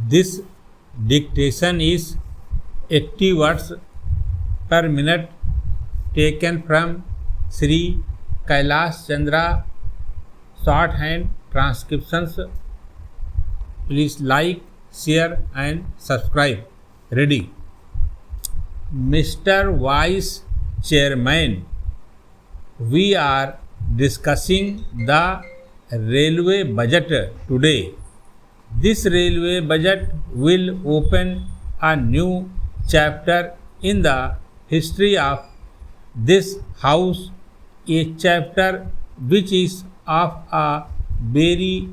This dictation is 80 words per minute taken from Sri Kailash Chandra shorthand transcriptions. Please like, share and subscribe. Ready. Mr. Vice Chairman, we are discussing the railway budget today. This railway budget will open a new chapter in the history of this house, a chapter which is of a very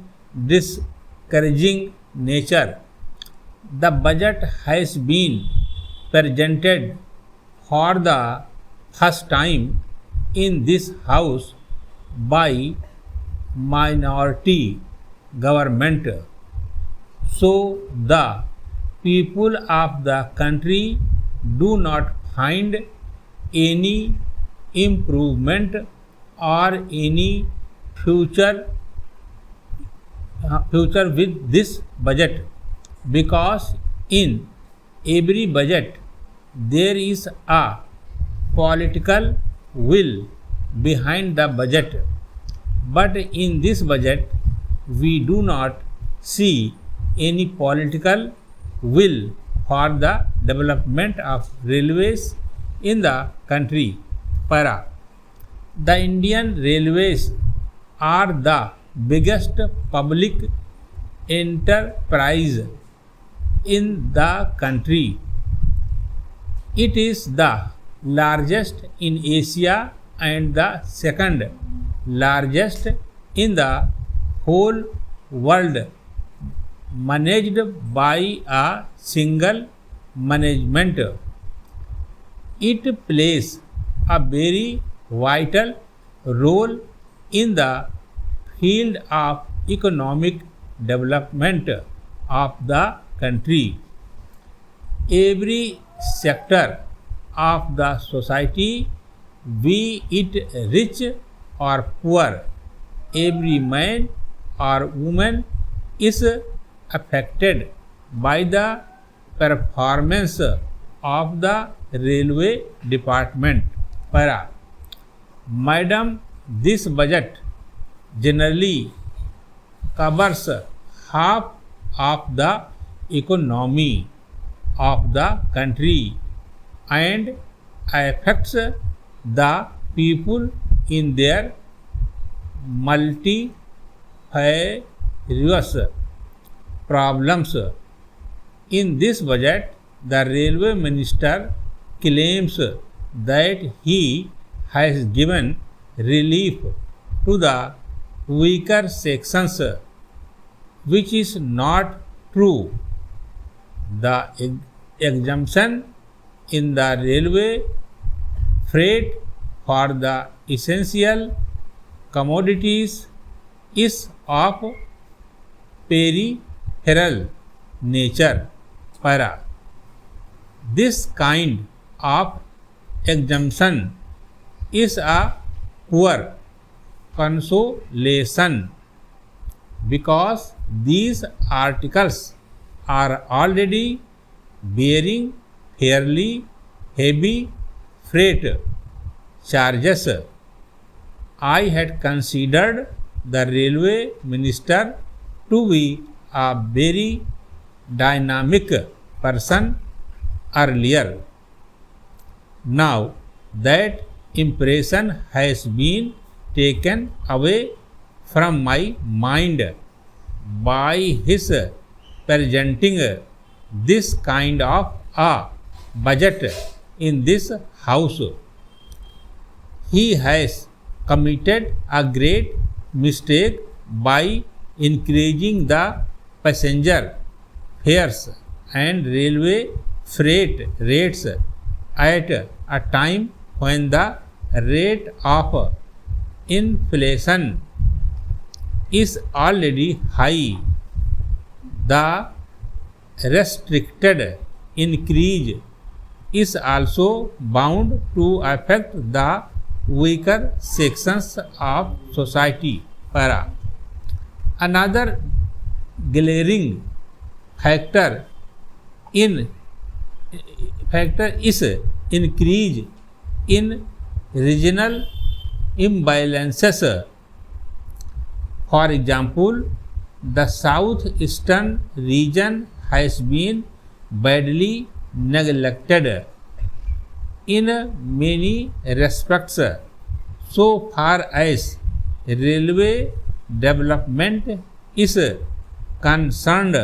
discouraging nature. The budget has been presented for the first time in this house by minority government. So the people of the country do not find any improvement or any future with this budget, because in every budget there is a political will behind the budget, but in this budget we do not see any political will for the development of railways in the country. Para. The Indian Railways are the biggest public enterprise in the country. It is the largest in Asia and the second largest in the whole world, managed by a single management. It plays a very vital role in the field of economic development of the country. Every sector of the society, be it rich or poor, every man or woman is affected by the performance of the railway department. Para. Madam, this budget generally covers half of the economy of the country and affects the people in their multifarious problems. In this budget, the railway minister claims that he has given relief to the weaker sections, which is not true. The exemption in the railway freight for the essential commodities is of peripheral nature. Para. This kind of exemption is a poor consolation, because these articles are already bearing fairly heavy freight charges. I had considered the railway minister to be a very dynamic person earlier. Now that impression has been taken away from my mind by his presenting this kind of a budget in this house. He has committed a great mistake by increasing the passenger fares and railway freight rates at a time when the rate of inflation is already high. The restricted increase is also bound to affect the weaker sections of society. Para. Another glaring factor in factor is increase in regional imbalances. For example, the southeastern region has been badly neglected in many respects so far as railway development is concerned.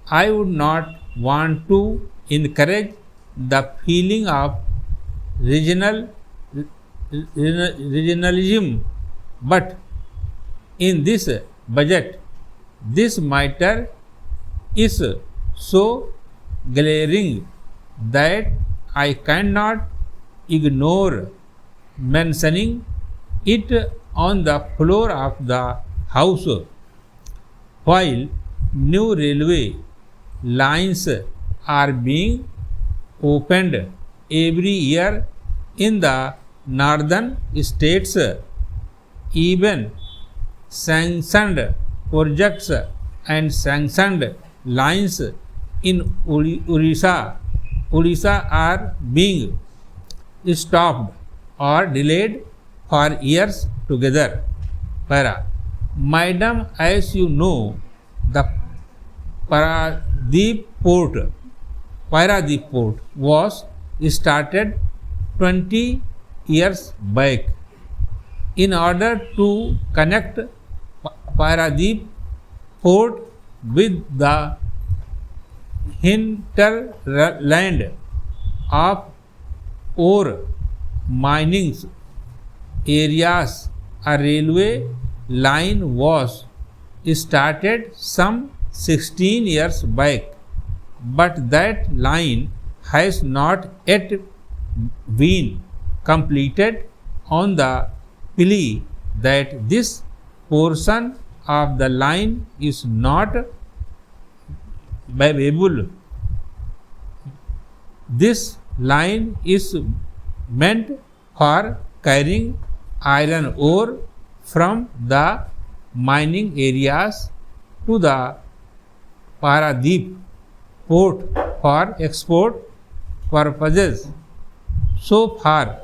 I would not want to encourage the feeling of regionalism, but in this budget, this matter is so glaring that I cannot ignore mentioning it on the floor of the House. While new railway lines are being opened every year in the northern states, even sanctioned projects and sanctioned lines in Odisha are being stopped or delayed for years together. Para. Madam, as you know, the Paradip Port was started 20 years back. In order to connect Paradip Port with the hinterland of ore mining areas, a railway line was started some 16 years back, but that line has not yet been completed on the plea that this portion of the line is not viable. This line is meant for carrying iron ore from the mining areas to the Paradip port for export purposes. So far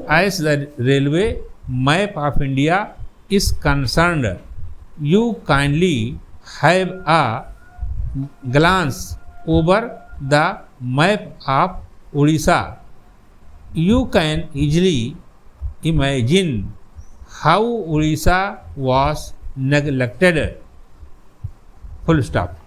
as the railway map of India is concerned, you kindly have a glance over the map of Odisha. You can easily imagine how Odisha was neglected. Full stop.